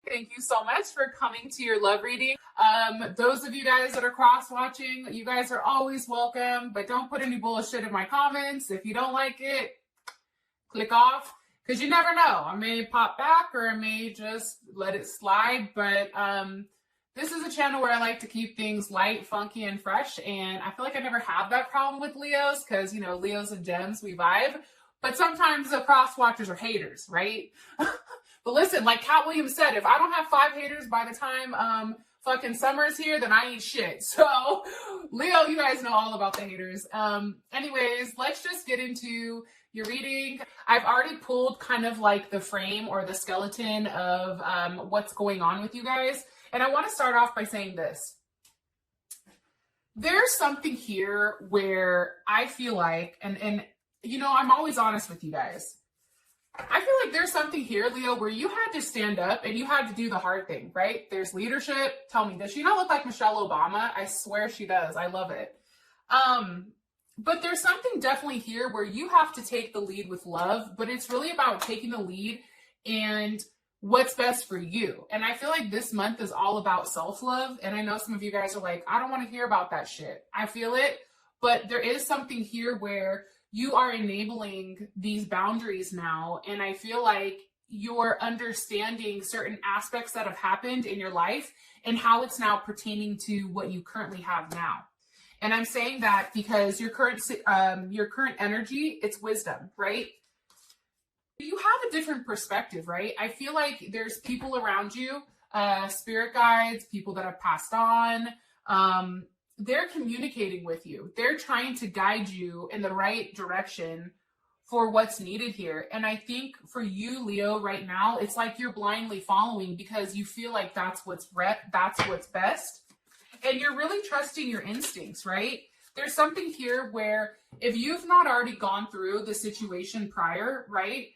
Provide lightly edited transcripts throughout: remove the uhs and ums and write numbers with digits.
Thank you so much for coming to your love reading. Those of you guys that are cross-watching, you guys are always welcome, but don't put any bullshit in my comments. If you don't like it, click off, because you never know. I may pop back or I may just let it slide, but this is a channel where I like to keep things light, funky, and fresh, and I feel like I never have that problem with Leos, because, you know, Leos and Gems, we vibe, but sometimes the cross-watchers are haters, right? But listen, like Cat Williams said, if I don't have 5 haters by the time fucking summer's here, then I ain't shit. So, Leo, you guys know all about the haters. Anyways, let's just get into your reading. I've already pulled kind of like the frame or the skeleton of what's going on with you guys. And I want to start off by saying this. There's something here where I feel like, and you know, I'm always honest with you guys. I feel like there's something here, Leo, where you had to stand up and you had to do the hard thing, right? There's leadership. Tell me, does she not look like Michelle Obama? I swear she does. I love it. But there's something definitely here where you have to take the lead with love, but it's really about taking the lead and what's best for you. And I feel like this month is all about self-love. And I know some of you guys are like, I don't want to hear about that shit. I feel it, but there is something here where you are enabling these boundaries now. And I feel like you're understanding certain aspects that have happened in your life and how it's now pertaining to what you currently have now. And I'm saying that because your current energy, it's wisdom, right? You have a different perspective, right? I feel like there's people around you, spirit guides, people that have passed on, they're communicating with you. They're trying to guide you in the right direction for what's needed here. And I think for you, Leo, right now, it's like you're blindly following because you feel like that's what's best. And you're really trusting your instincts, right? There's something here where if you've not already gone through the situation prior, right?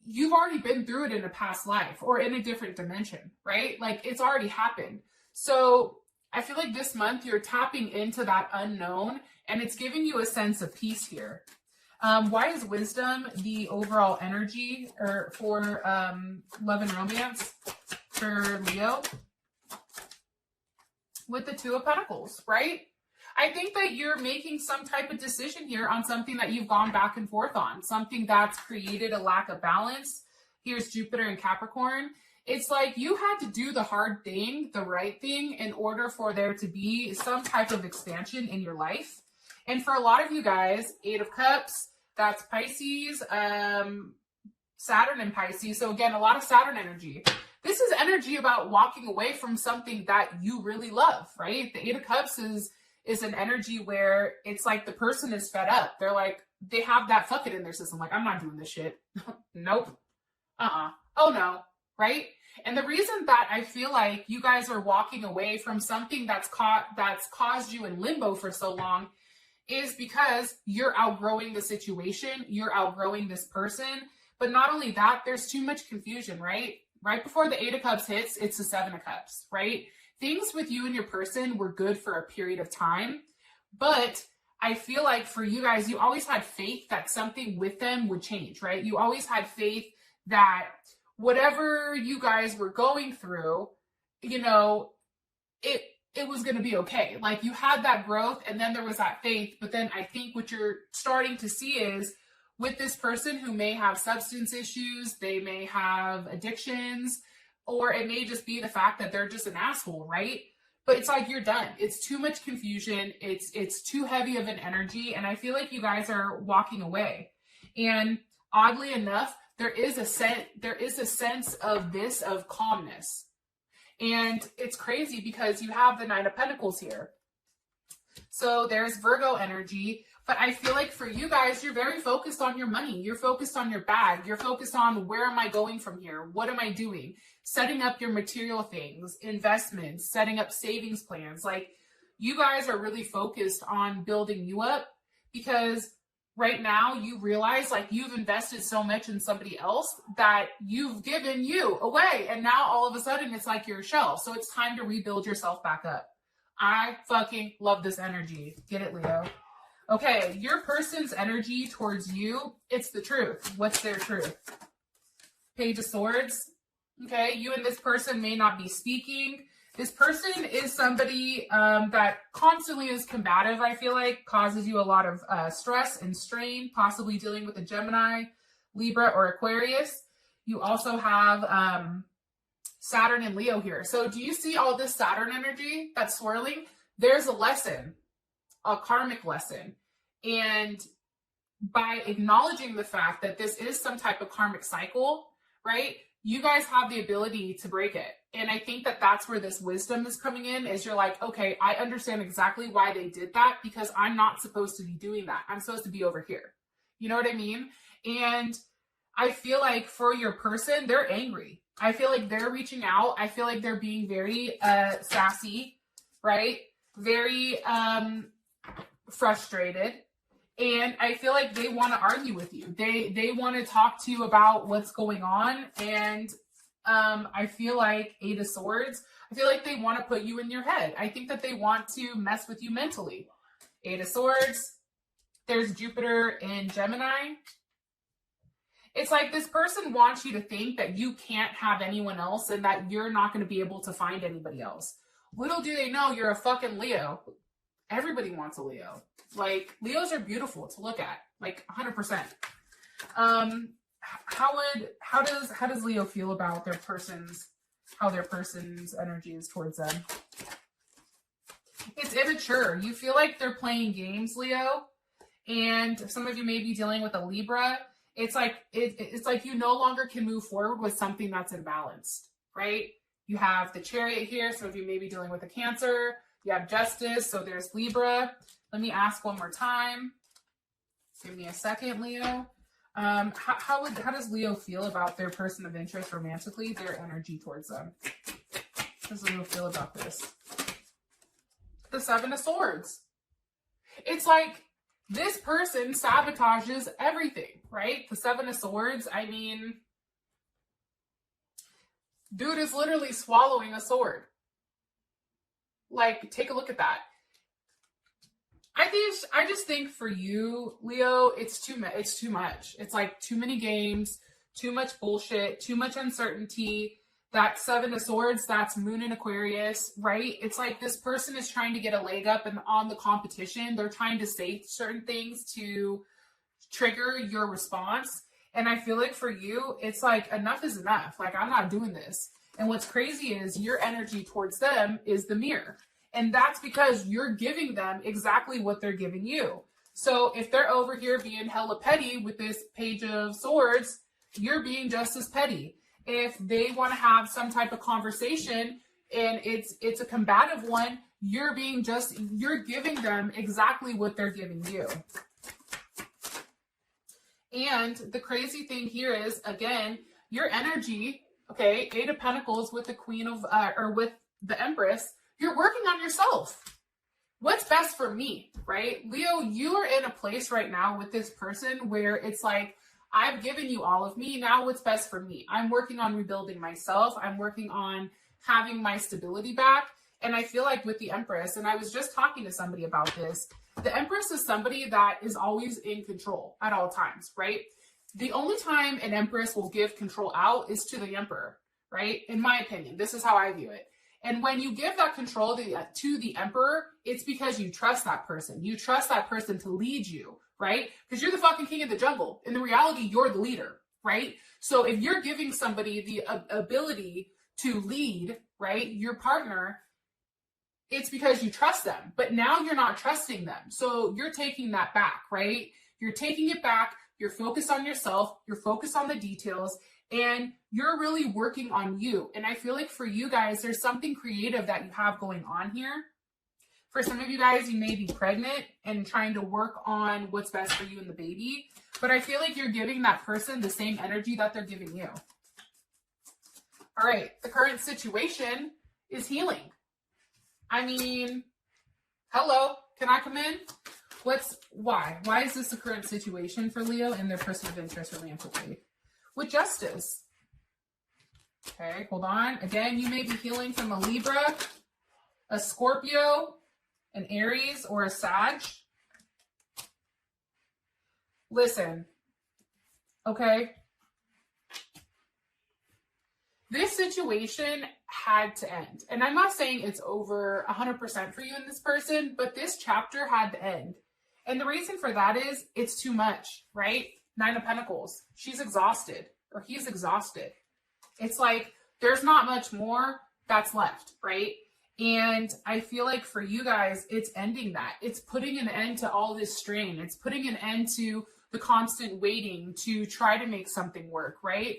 You've already been through it in a past life or in a different dimension, right? Like it's already happened. So I feel like this month you're tapping into that unknown and it's giving you a sense of peace here. Why is wisdom the overall energy for love and romance for Leo? With the Two of Pentacles, right? I think that you're making some type of decision here on something that you've gone back and forth on, something that's created a lack of balance. Here's Jupiter and Capricorn. It's like you had to do the hard thing, the right thing, in order for there to be some type of expansion in your life. And for a lot of you guys, 8 of Cups, that's Pisces, Saturn and Pisces. So again, a lot of Saturn energy. This is energy about walking away from something that you really love, right? The 8 of Cups is an energy where it's like the person is fed up. They're like, they have that fuck it in their system. Like, I'm not doing this shit. Nope. Oh no. Right? And the reason that I feel like you guys are walking away from something that's caused you in limbo for so long is because you're outgrowing the situation, you're outgrowing this person. But not only that, there's too much confusion, right? Right before the 8 of Cups hits, it's the 7 of Cups, right? Things with you and your person were good for a period of time, but I feel like for you guys, you always had faith that something with them would change, right? You always had faith that whatever you guys were going through, you know, it was going to be okay. Like you had that growth and then there was that faith. But then I think what you're starting to see is with this person who may have substance issues, they may have addictions, or it may just be the fact that they're just an asshole, right? But it's like you're done. It's too much confusion. It's too heavy of an energy. And I feel like you guys are walking away. And oddly enough, there is a sense of calmness. And it's crazy because you have the 9 of Pentacles here. So there's Virgo energy. But I feel like for you guys, you're very focused on your money. You're focused on your bag. You're focused on where am I going from here? What am I doing? Setting up your material things, investments, setting up savings plans. Like you guys are really focused on building you up because right now you realize like you've invested so much in somebody else that you've given you away. And now all of a sudden it's like you're a shell. So it's time to rebuild yourself back up. I fucking love this energy. Get it, Leo? Okay, your person's energy towards you, it's the truth. What's their truth? Page of Swords. Okay, you and this person may not be speaking. This person is somebody that constantly is combative, I feel like, causes you a lot of stress and strain, possibly dealing with a Gemini, Libra, or Aquarius. You also have Saturn and Leo here. So do you see all this Saturn energy that's swirling? There's a lesson, a karmic lesson. And by acknowledging the fact that this is some type of karmic cycle, right? You guys have the ability to break it. And I think that that's where this wisdom is coming in, is you're like, okay, I understand exactly why they did that, because I'm not supposed to be doing that. I'm supposed to be over here. You know what I mean? And I feel like for your person, they're angry. I feel like they're reaching out. I feel like they're being very sassy, right? Very frustrated. And I feel like they want to argue with you. They want to talk to you about what's going on. And I feel like Eight of Swords, I feel like they want to put you in your head. I think that they want to mess with you mentally. Eight of Swords. There's Jupiter in Gemini. It's like this person wants you to think that you can't have anyone else and that you're not going to be able to find anybody else. Little do they know you're a fucking Leo. Everybody wants a Leo. Like, Leos are beautiful to look at, like 100%. How does Leo feel about their person's, how their person's energy is towards them? It's immature. You feel like they're playing games, Leo, and some of you may be dealing with a Libra. It's like it's like you no longer can move forward with something that's imbalanced, right? You have the Chariot here. Some of you may be dealing with a Cancer. You have Justice, so there's Libra. Let me ask one more time. Give me a second, Leo. How does Leo feel about their person of interest romantically, their energy towards them? How does Leo feel about this? The Seven of Swords. It's like this person sabotages everything, right? The Seven of Swords, I mean, dude is literally swallowing a sword. Like, take a look at that. I just think for you, Leo, it's too much. It's like too many games, too much bullshit, too much uncertainty. That Seven of Swords, that's Moon in Aquarius, right? It's like this person is trying to get a leg up on the competition. They're trying to say certain things to trigger your response. And I feel like for you, it's like enough is enough. Like, I'm not doing this. And what's crazy is your energy towards them is the mirror. And that's because you're giving them exactly what they're giving you. So if they're over here being hella petty with this Page of Swords, you're being just as petty. If they want to have some type of conversation and it's a combative one, you're giving them exactly what they're giving you. And the crazy thing here is, again, your energy, okay, Eight of Pentacles with the Queen of, or with the Empress, you're working on yourself. What's best for me, right? Leo, you are in a place right now with this person where it's like, I've given you all of me. Now what's best for me? I'm working on rebuilding myself. I'm working on having my stability back. And I feel like with the Empress, and I was just talking to somebody about this, the Empress is somebody that is always in control at all times, right? The only time an Empress will give control out is to the Emperor, right? In my opinion, this is how I view it. And when you give that control to the Emperor, it's because you trust that person. You trust that person to lead you, right? Because you're the fucking king of the jungle. In the reality, you're the leader, right? So if you're giving somebody the ability to lead, right, your partner, it's because you trust them. But now you're not trusting them. So you're taking that back, right? You're taking it back. You're focused on yourself. You're focused on the details. And you're really working on you. And I feel like for you guys, there's something creative that you have going on here. For some of you guys, you may be pregnant and trying to work on what's best for you and the baby. But I feel like you're giving that person the same energy that they're giving you. All right. The current situation is healing. I mean, hello. Can I come in? Why? Why is this the current situation for Leo and their person of interest romantically? With Justice. Okay, hold on. Again, you may be healing from a Libra, a Scorpio, an Aries, or a Sag. Listen, okay? This situation had to end. And I'm not saying it's over 100% for you and this person, but this chapter had to end. And the reason for that is it's too much, right? Nine of Pentacles. She's exhausted, or he's exhausted. It's like there's not much more that's left, right? And I feel like for you guys, it's ending that. It's putting an end to all this strain. It's putting an end to the constant waiting to try to make something work, right?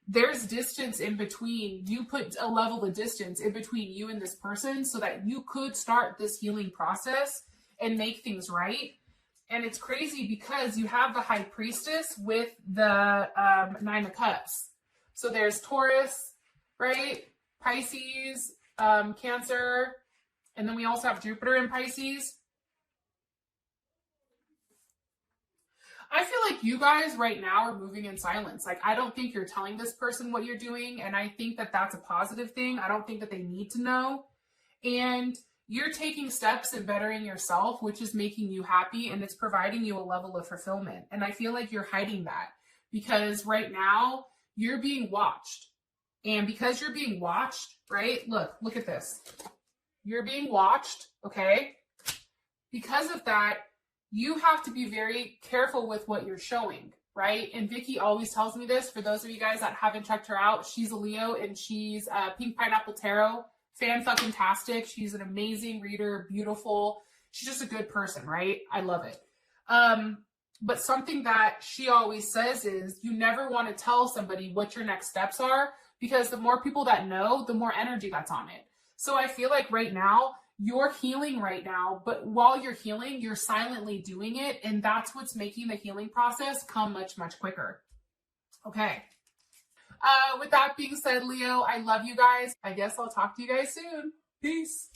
There's distance in between. You put a level of distance in between you and this person so that you could start this healing process and make things right. And it's crazy because you have the High Priestess with the Nine of Cups. So there's Taurus, right? Pisces, Cancer, and then we also have Jupiter in Pisces. I feel like you guys right now are moving in silence. Like, I don't think you're telling this person what you're doing, and I think that that's a positive thing. I don't think that they need to know. And you're taking steps in bettering yourself, which is making you happy, and it's providing you a level of fulfillment. And I feel like you're hiding that because right now you're being watched. And because you're being watched, right? Look at this. You're being watched, okay? Because of that, you have to be very careful with what you're showing, right? And Vicky always tells me this. For those of you guys that haven't checked her out, she's a Leo and she's Pink Pineapple Tarot. Fan-fucking-tastic. She's an amazing reader, beautiful. She's just a good person, right? I love it. But something that she always says is you never want to tell somebody what your next steps are because the more people that know, the more energy that's on it. So I feel like right now, you're healing right now, but while you're healing, you're silently doing it, and that's what's making the healing process come much, much quicker. Okay. With that being said, Leo, I love you guys. I guess I'll talk to you guys soon. Peace.